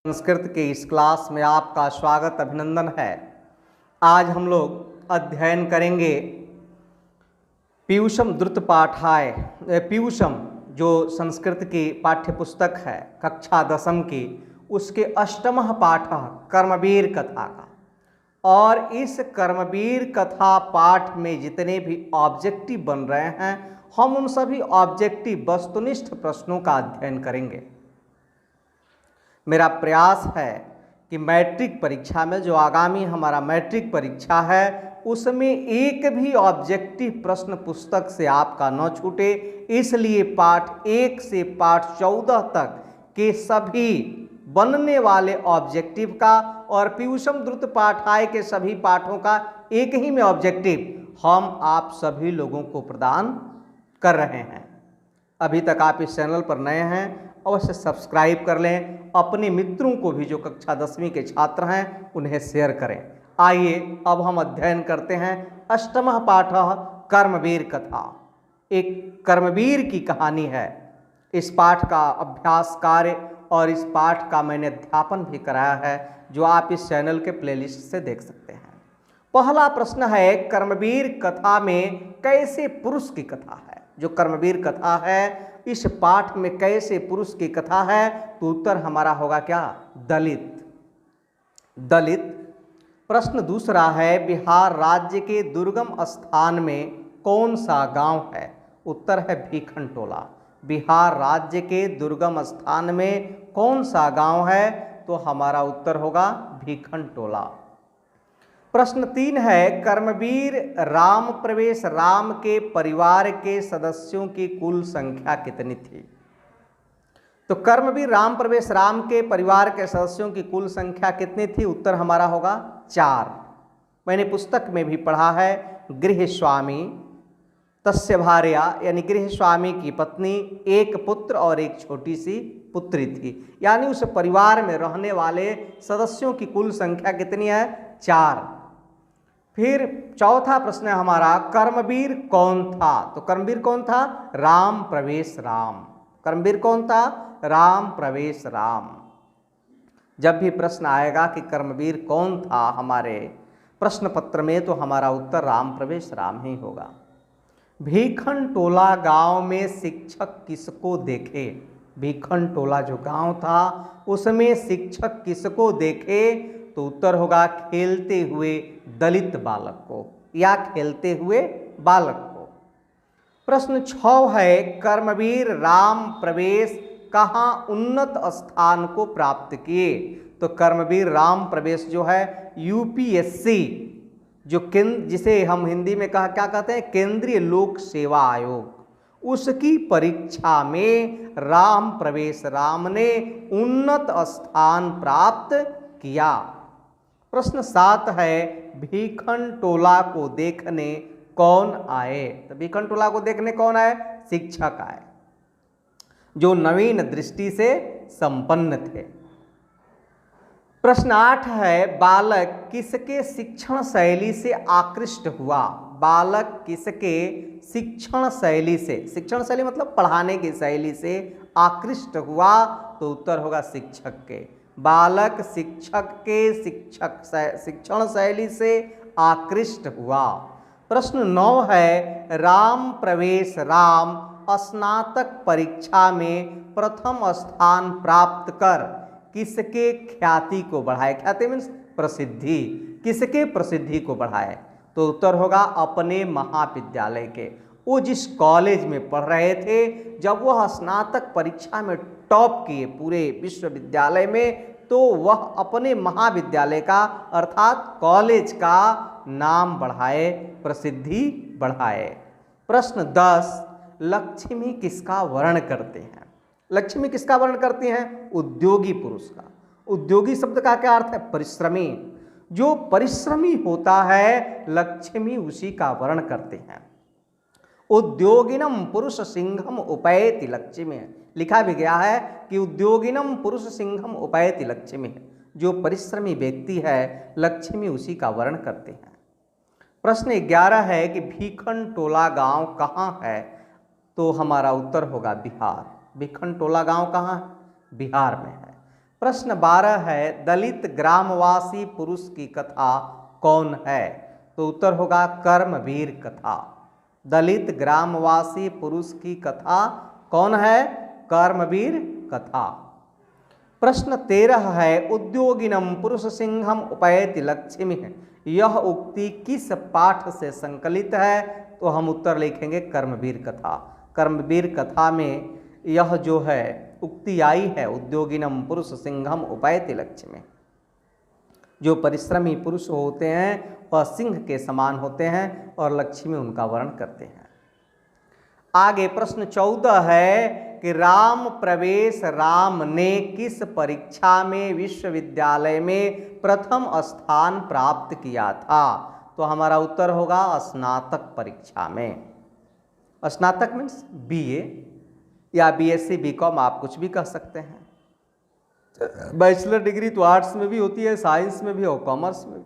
संस्कृत के इस क्लास में आपका स्वागत अभिनंदन है। आज हम लोग अध्ययन करेंगे पीयूषम द्रुत पाठाय। पीयूषम जो संस्कृत की पाठ्य पुस्तक है कक्षा 10वीं की, उसके अष्टमः पाठ कर्मवीर कथा का। और इस कर्मवीर कथा पाठ में जितने भी ऑब्जेक्टिव बन रहे हैं, हम उन सभी ऑब्जेक्टिव वस्तुनिष्ठ प्रश्नों का अध्ययन करेंगे। मेरा प्रयास है कि मैट्रिक परीक्षा में, जो आगामी हमारा मैट्रिक परीक्षा है, उसमें एक भी ऑब्जेक्टिव प्रश्न पुस्तक से आपका न छूटे। इसलिए पाठ 1 से पाठ 14 तक के सभी बनने वाले ऑब्जेक्टिव का और पीयूषम द्रुत पाठाय के सभी पाठों का एक ही में ऑब्जेक्टिव हम आप सभी लोगों को प्रदान कर रहे हैं। अभी तक आप इस चैनल पर नए हैं, अवश्य सब्सक्राइब कर लें। अपने मित्रों को भी जो कक्षा 10वीं के छात्र हैं उन्हें शेयर करें। आइए अब हम अध्ययन करते हैं अष्टमः पाठ कर्मवीर कथा। एक कर्मवीर की कहानी है। इस पाठ का अभ्यास कार्य और इस पाठ का मैंने अध्यापन भी कराया है, जो आप इस चैनल के प्लेलिस्ट से देख सकते हैं। पहला प्रश्न है, कर्मवीर कथा में कैसे पुरुष की कथा है? जो कर्मवीर कथा है, इस पाठ में कैसे पुरुष की कथा है? तो उत्तर हमारा होगा क्या? दलित। दलित। प्रश्न दूसरा है, बिहार राज्य के दुर्गम स्थान में कौन सा गांव है? उत्तर है भीखनटोला। बिहार राज्य के दुर्गम स्थान में कौन सा गांव है? तो हमारा उत्तर होगा भीखनटोला। प्रश्न 3 है, कर्मवीर राम प्रवेश राम के परिवार के सदस्यों की कुल संख्या कितनी थी? तो कर्मवीर राम प्रवेश राम के परिवार के सदस्यों की कुल संख्या कितनी थी? उत्तर हमारा होगा 4। मैंने पुस्तक में भी पढ़ा है, गृहस्वामी तस्य भार्या, यानी गृहस्वामी की पत्नी, एक पुत्र और एक छोटी सी पुत्री थी। यानी उस परिवार में रहने वाले सदस्यों की कुल संख्या कितनी है? 4। फिर चौथा प्रश्न है हमारा, कर्मवीर कौन था? तो कर्मवीर कौन था? राम प्रवेश राम। कर्मवीर कौन था? राम प्रवेश राम। जब भी प्रश्न आएगा कि कर्मवीर कौन था हमारे प्रश्न पत्र में, तो हमारा उत्तर राम प्रवेश राम ही होगा। भीखनटोला गांव में शिक्षक किसको देखे? भीखनटोला जो गांव था उसमें शिक्षक किसको देखे? तो उत्तर होगा खेलते हुए दलित बालक को, या खेलते हुए बालक को। प्रश्न 6 है, कर्मवीर राम प्रवेश कहाँ उन्नत स्थान को प्राप्त किए? तो कर्मवीर राम प्रवेश जो है यूपीएससी, जो जिसे हम हिंदी में क्या कहते हैं, केंद्रीय लोक सेवा आयोग, उसकी परीक्षा में राम प्रवेश राम ने उन्नत स्थान प्राप्त किया। प्रश्न 7 है, भीखनटोला को देखने कौन आए? तो भीखनटोला को देखने कौन आए? शिक्षक आए, जो नवीन दृष्टि से संपन्न थे। प्रश्न 8 है, बालक किसके शिक्षण शैली से आकृष्ट हुआ? बालक किसके शिक्षण शैली से, शिक्षण शैली मतलब पढ़ाने की शैली से आकृष्ट हुआ? तो उत्तर होगा शिक्षक के। बालक शिक्षक के शिक्षण शैली से आकृष्ट हुआ। प्रश्न 9 है, राम प्रवेश राम स्नातक परीक्षा में प्रथम स्थान प्राप्त कर किसके ख्याति को बढ़ाए? ख्याति मीन्स प्रसिद्धि। किसके प्रसिद्धि को बढ़ाए? तो उत्तर होगा अपने महाविद्यालय के। वो जिस कॉलेज में पढ़ रहे थे, जब वह स्नातक परीक्षा में टॉप किए पूरे विश्वविद्यालय में, तो वह अपने महाविद्यालय का अर्थात कॉलेज का नाम बढ़ाए, प्रसिद्धि बढ़ाए। प्रश्न 10, लक्ष्मी किसका वर्ण करते हैं? लक्ष्मी किसका वर्ण करती हैं? उद्योगी पुरुष का। उद्योगी शब्द का क्या अर्थ है? परिश्रमी। जो परिश्रमी होता है, लक्ष्मी उसी का वर्ण करते हैं। उद्योगिनम पुरुष सिंहम उपैति लक्ष्मी, लिखा भी गया है कि उद्योगिनम पुरुष सिंहम उपैति लक्ष्मी। जो परिश्रमी व्यक्ति है, लक्ष्मी उसी का वर्ण करते हैं। प्रश्न 11 है कि भीखनटोला गांव कहाँ है? तो हमारा उत्तर होगा बिहार। भीखनटोला गांव कहाँ है? बिहार में है। प्रश्न 12 है दलित ग्रामवासी पुरुष की कथा कौन है? तो उत्तर होगा कर्मवीर कथा। दलित ग्रामवासी पुरुष की कथा कौन है? कर्मवीर कथा। प्रश्न 13 है उद्योगिनम पुरुष सिंहम उपैति लक्ष्मी है, यह उक्ति किस पाठ से संकलित है? तो हम उत्तर लिखेंगे कर्मवीर कथा। कर्मवीर कथा में यह जो है उक्ति आई है उद्योगिनम पुरुष सिंहम उपैति लक्ष्मी, जो परिश्रमी पुरुष होते हैं वह सिंह के समान होते हैं और लक्ष्मी उनका वर्ण करते हैं। आगे प्रश्न 14 है कि राम प्रवेश राम ने किस परीक्षा में विश्वविद्यालय में प्रथम स्थान प्राप्त किया था? तो हमारा उत्तर होगा स्नातक परीक्षा में। स्नातक मीन्स बीए या बीएससी बीकॉम, आप कुछ भी कह सकते हैं। बैचलर डिग्री तो आर्ट्स में भी होती है, साइंस में भी और कॉमर्स में भी।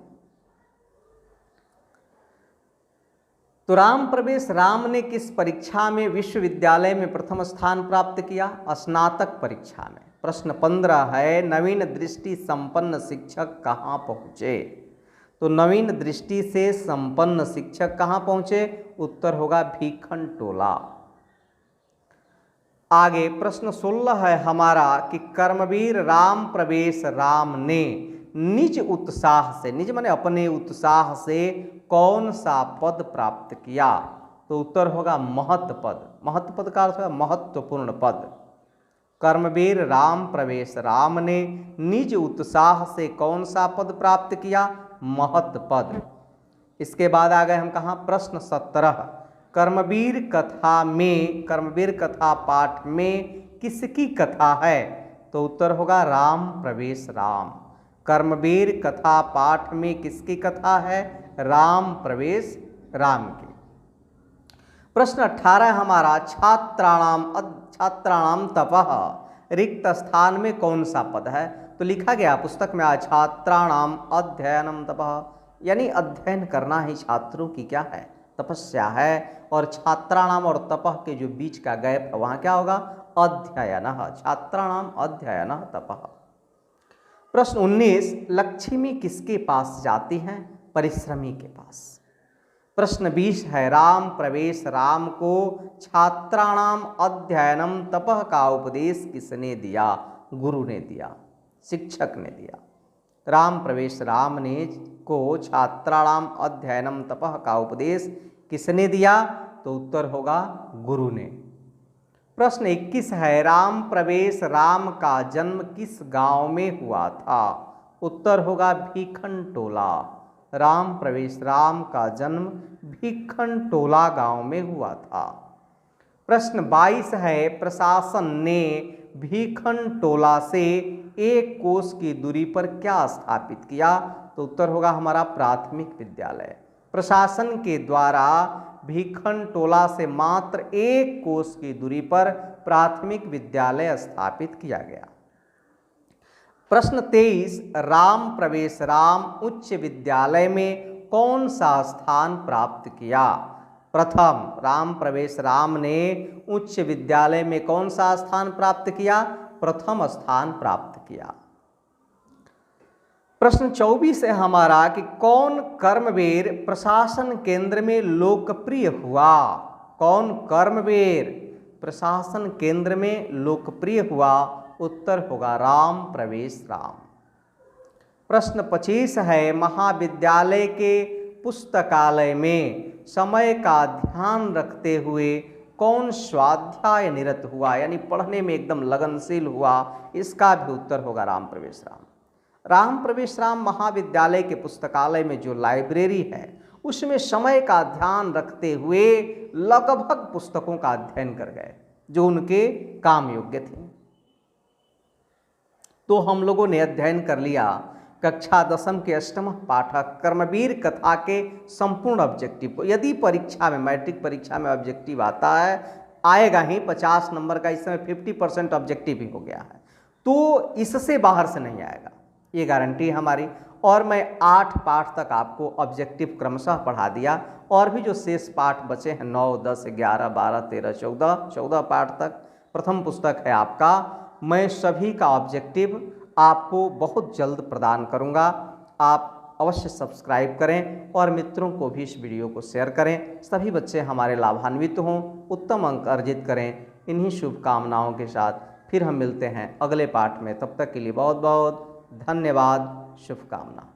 तो राम प्रवेश राम ने किस परीक्षा में विश्वविद्यालय में प्रथम स्थान प्राप्त किया? स्नातक परीक्षा में। प्रश्न 15 है नवीन दृष्टि संपन्न शिक्षक कहाँ पहुँचे? तो नवीन दृष्टि से संपन्न शिक्षक कहाँ पहुँचे? उत्तर होगा भीखन टोला। आगे प्रश्न 16 है हमारा कि कर्मवीर राम प्रवेश राम ने निज उत्साह से, निज माने अपने उत्साह से कौन सा पद प्राप्त किया? तो उत्तर होगा महत् पद। महत् पद का अर्थ है महत्वपूर्ण पद। कर्मवीर राम प्रवेश राम ने निज उत्साह से कौन सा पद प्राप्त किया? महत् पद। इसके बाद आ गए हम कहाँ? प्रश्न 17 कर्मवीर कथा में, कर्मवीर कथा पाठ में किसकी कथा है? तो उत्तर होगा राम प्रवेश राम। कर्मवीर कथा पाठ में किसकी कथा है? राम प्रवेश राम की। प्रश्न 18 हमारा छात्राणाम तपः रिक्त स्थान में कौन सा पद है? तो लिखा गया पुस्तक में छात्राणाम अध्ययनम तपः, यानी अध्ययन करना ही छात्रों की क्या है? तपस्या है। और छात्राणाम और तपः के जो बीच का गैप है वहाँ क्या होगा? अध्ययनः। छात्राणाम अध्ययनः तपः। प्रश्न 19 लक्ष्मी किसके पास जाती हैं? परिश्रमी के पास। प्रश्न 20 है राम प्रवेश राम को छात्राणाम अध्ययनम तपः का उपदेश किसने दिया? गुरु ने दिया, शिक्षक ने दिया। राम प्रवेश राम ने को छात्राणाम अध्ययनम तपः का उपदेश किसने दिया? तो उत्तर होगा गुरु ने। प्रश्न 21 है राम प्रवेश राम का जन्म किस गांव में हुआ था? उत्तर होगा भीखन टोला। राम प्रवेश राम का जन्म भीखन टोला गांव में हुआ था। प्रश्न 22 है प्रशासन ने भीखन टोला से 1 कोस की दूरी पर क्या स्थापित किया? तो उत्तर होगा हमारा प्राथमिक विद्यालय। प्रशासन के द्वारा भीखन टोला से मात्र 1 कोस की दूरी पर प्राथमिक विद्यालय स्थापित किया गया। प्रश्न 23 राम प्रवेश राम उच्च विद्यालय में कौन सा स्थान प्राप्त किया? प्रथम राम प्रवेश राम ने उच्च विद्यालय में कौन सा स्थान प्राप्त किया? प्रथम स्थान प्राप्त किया। प्रश्न 24 है हमारा कि कौन कर्मवीर प्रशासन केंद्र में लोकप्रिय हुआ? कौन कर्मवीर प्रशासन केंद्र में लोकप्रिय हुआ? उत्तर होगा राम प्रवेश राम। प्रश्न 25 है महाविद्यालय के पुस्तकालय में समय का ध्यान रखते हुए कौन स्वाध्याय निरत हुआ, यानी पढ़ने में एकदम लगनशील हुआ? इसका भी उत्तर होगा राम प्रवेश राम। राम प्रवेश राम महाविद्यालय के पुस्तकालय में जो लाइब्रेरी है उसमें समय का ध्यान रखते हुए लगभग पुस्तकों का अध्ययन कर गए जो उनके काम योग्य थे। तो हम लोगों ने अध्ययन कर लिया कक्षा 10वीं के अष्टम पाठक कर्मवीर कथा के संपूर्ण ऑब्जेक्टिव को। यदि परीक्षा में, मैट्रिक परीक्षा में ऑब्जेक्टिव आता है, आएगा ही 50 नंबर का, इस समय 50% ऑब्जेक्टिव ही हो गया है, तो इससे बाहर से नहीं आएगा, ये गारंटी है हमारी। और मैं 8 पाठ तक आपको ऑब्जेक्टिव क्रमशः पढ़ा दिया, और भी जो शेष पाठ बचे हैं 9, 10, 11, 12, 13, 14 पाठ तक प्रथम पुस्तक है आपका, मैं सभी का ऑब्जेक्टिव आपको बहुत जल्द प्रदान करूंगा। आप अवश्य सब्सक्राइब करें और मित्रों को भी इस वीडियो को शेयर करें। सभी बच्चे हमारे लाभान्वित हों, उत्तम अंक अर्जित करें। इन्हीं शुभकामनाओं के साथ फिर हम मिलते हैं अगले पाठ में। तब तक के लिए बहुत बहुत धन्यवाद, शुभकामना।